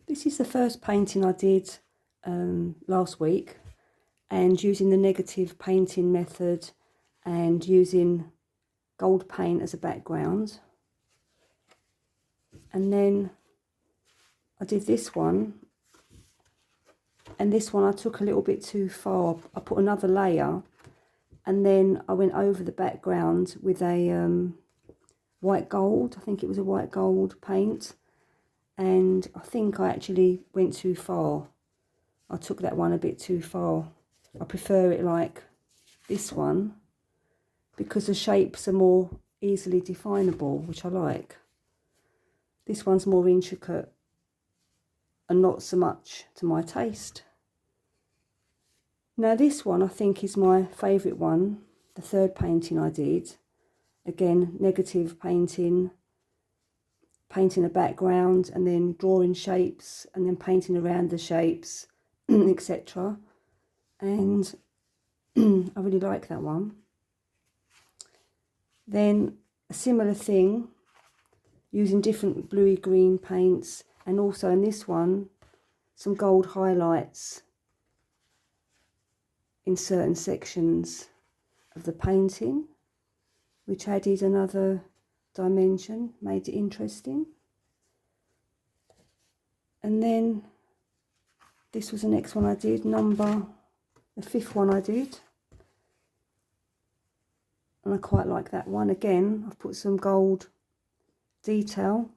This is the first painting I did last week, and using the negative painting method and using gold paint as a background. And then I did this one, and this one I took a little bit too far. I put another layer, and then I went over the background with a white gold. I think it was a white gold paint, and I think I actually went too far. I took that one a bit too far. I prefer it like this one because the shapes are more easily definable, which I like. This one's more intricate and not so much to my taste. Now this one I think is my favourite one, the third painting I did. Again, negative painting, painting a background and then drawing shapes and then painting around the shapes, etc. And I really like that one. Then a similar thing, using different bluey green paints, and also in this one some gold highlights in certain sections of the painting, which added another dimension, made it interesting. And then this was the next one I did, the fifth one I did, and I quite like that one. Again, I've put some gold detail,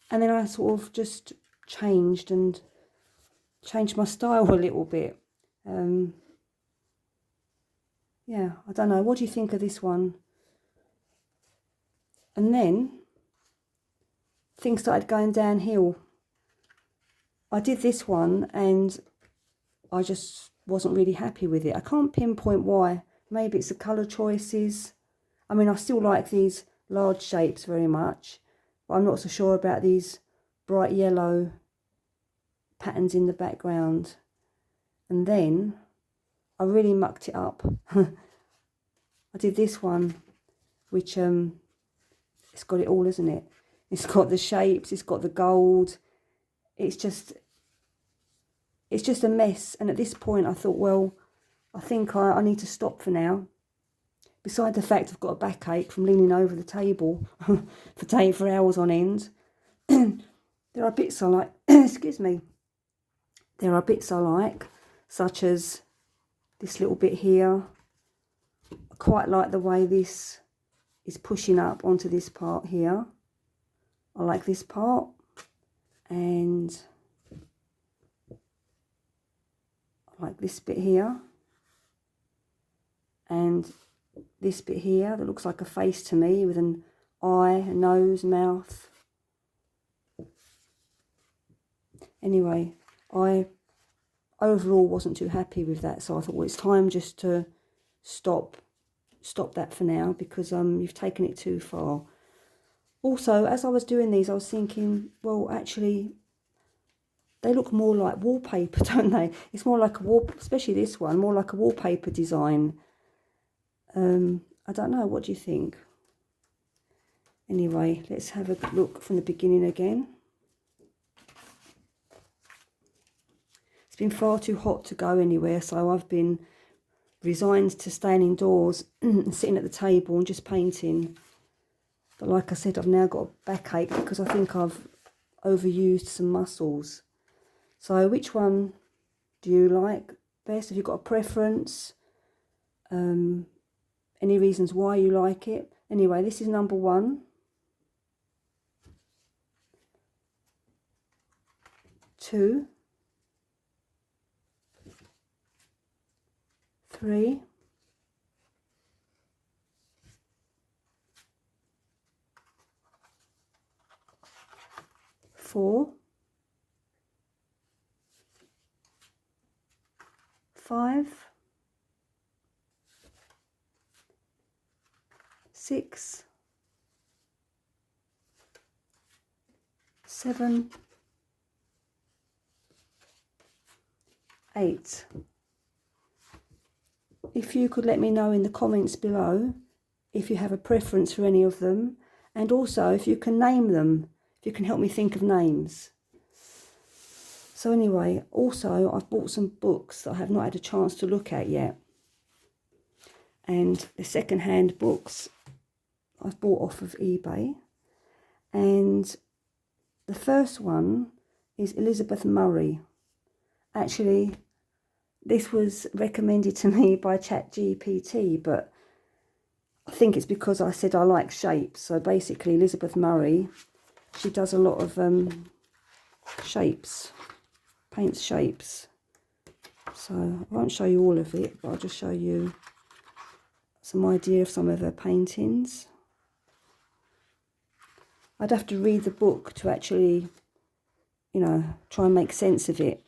and then I sort of just changed my style a little bit. Yeah, I don't know, what do you think of this one? And then things started going downhill. I did this one and I just wasn't really happy with it. I can't pinpoint why. Maybe it's the colour choices. I mean, I still like these large shapes very much, but I'm not so sure about these bright yellow patterns in the background. And then I really mucked it up. I did this one, which it's got it all, isn't it? It's got the shapes, it's got the gold. It's just a mess. And at this point I thought, well, I think I need to stop for now. Besides the fact I've got a backache from leaning over the table for hours on end. There are bits I like, excuse me. There are bits I like, such as this little bit here. I quite like the way this is pushing up onto this part here. I like this part, and I like this bit here, and this bit here that looks like a face to me with an eye, a nose, mouth. Anyway, I overall wasn't too happy with that, so I thought, well, it's time just to stop that for now, because you've taken it too far. Also, as I was doing these, I was thinking, well, actually they look more like wallpaper, don't they? It's more like especially this one, more like a wallpaper design. I don't know, what do you think? Anyway, let's have a look from the beginning again. It's been far too hot to go anywhere, so I've been resigned to staying indoors and sitting at the table and just painting. But like I said, I've now got a backache because I think I've overused some muscles. So which one do you like best? Have you got a preference? Any reasons why you like it? Anyway, this is number 1. 2. 3. 4. 5. 6. 7. 8. If you could let me know in the comments below if you have a preference for any of them, and also if you can name them. If you can help me think of names. So anyway, also I've bought some books that I have not had a chance to look at yet. And the second-hand books I've bought off of eBay. And the first one is Elizabeth Murray. Actually, this was recommended to me by ChatGPT, but I think it's because I said I like shapes. So basically, Elizabeth Murray, she does a lot of shapes, paints shapes. So I won't show you all of it, but I'll just show you some idea of some of her paintings. I'd have to read the book to actually, you know, try and make sense of it.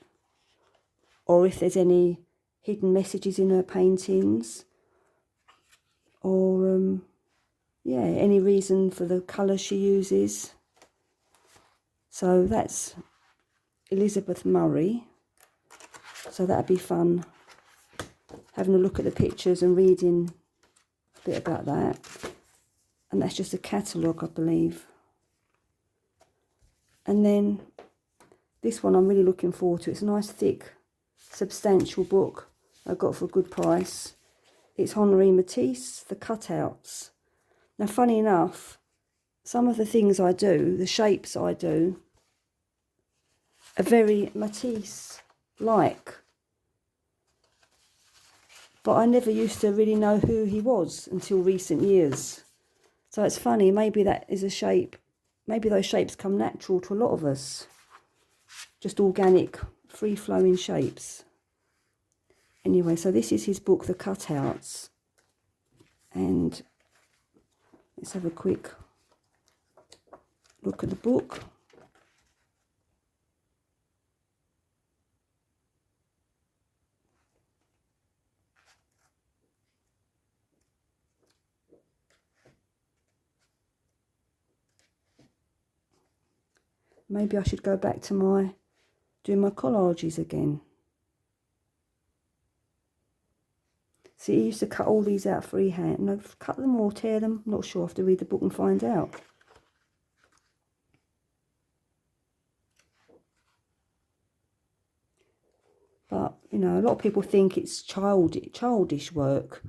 Or if there's any hidden messages in her paintings. Or, yeah, any reason for the colour she uses. So that's Elizabeth Murray. So that'd be fun, having a look at the pictures and reading a bit about that. And that's just a catalogue, I believe. And then this one I'm really looking forward to. It's a nice, thick, substantial book I got for a good price. It's Henri Matisse, The Cutouts. Now, funny enough, some of the things I do, the shapes I do, are very Matisse-like. But I never used to really know who he was until recent years. So it's funny, maybe that is a shape, maybe those shapes come natural to a lot of us. Just organic, free-flowing shapes. Anyway, so this is his book, The Cutouts. And let's have a quick look at the book. Maybe I should go back to doing my collages again. See, he used to cut all these out freehand. No, cut them or tear them. Not sure. I have to read the book and find out. But, you know, a lot of people think it's childish work,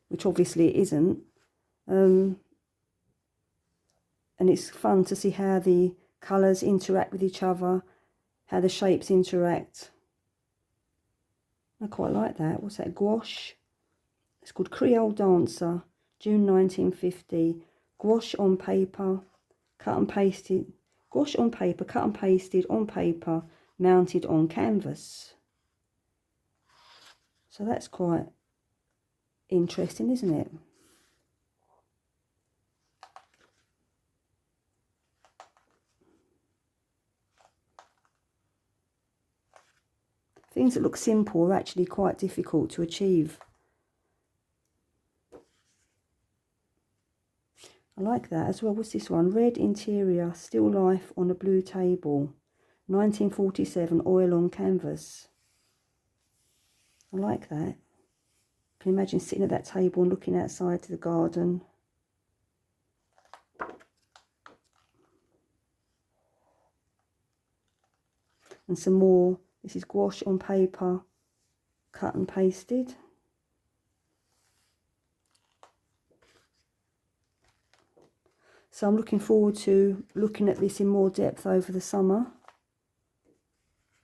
which obviously it isn't. And it's fun to see how the colours interact with each other, how the shapes interact. I quite like that. What's that? Gouache. It's called Creole Dancer, June 1950. Gouache on paper, cut and pasted. Gouache on paper, cut and pasted on paper, mounted on canvas. So that's quite interesting, isn't it? Things that look simple are actually quite difficult to achieve. I like that as well. What's this one? Red interior, still life on a blue table. 1947, oil on canvas. I like that. Can you imagine sitting at that table and looking outside to the garden? And some more. This is gouache on paper, cut and pasted. So I'm looking forward to looking at this in more depth over the summer.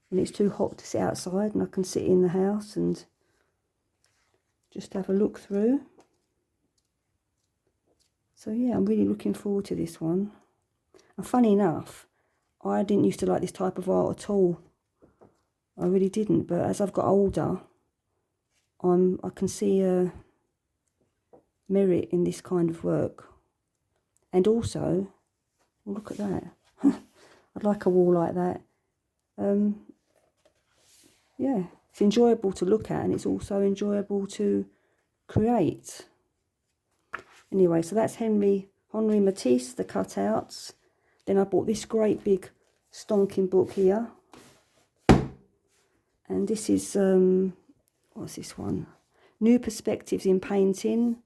When it's too hot to sit outside and I can sit in the house and just have a look through. So yeah, I'm really looking forward to this one. And funny enough, I didn't used to like this type of art at all. I really didn't, but as I've got older, I can see a merit in this kind of work. And also, well, look at that. I'd like a wall like that. Yeah, it's enjoyable to look at and it's also enjoyable to create. Anyway, so that's Henri Matisse, The Cutouts. Then I bought this great big stonking book here. And this is, what's this one? New Perspectives in Painting,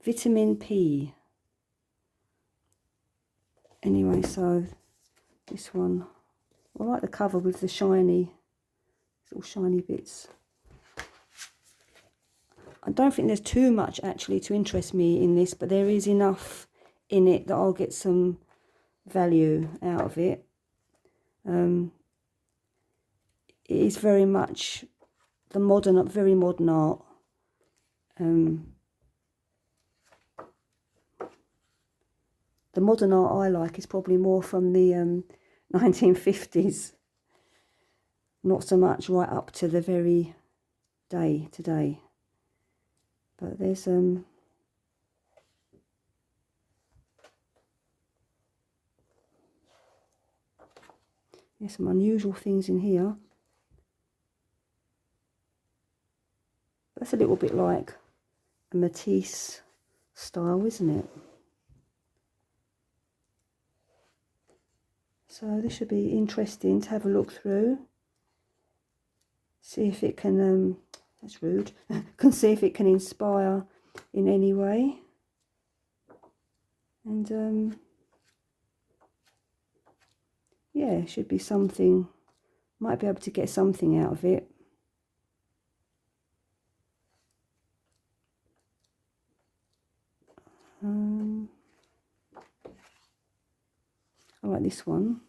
Vitamin P. Anyway, so This one. I like the cover with the shiny, little shiny bits. I don't think there's too much actually to interest me in this, but there is enough in it that I'll get some value out of it. It is very much the modern, very modern art. The modern art I like is probably more from the 1950s, not so much right up to the very day today. But there's some unusual things in here. That's a little bit like a Matisse style, isn't it? So this should be interesting to have a look through. See if it can, that's rude, can see if it can inspire in any way. And yeah, should be something, might be able to get something out of it. I like this one.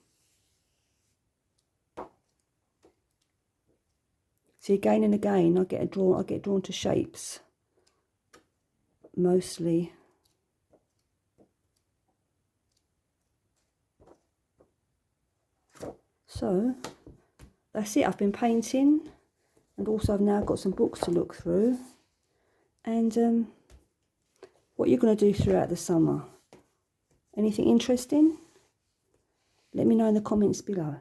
See, again and again, I get drawn to shapes, mostly. So that's it. I've been painting, and also I've now got some books to look through. And what you're going to do throughout the summer? Anything interesting? Let me know in the comments below.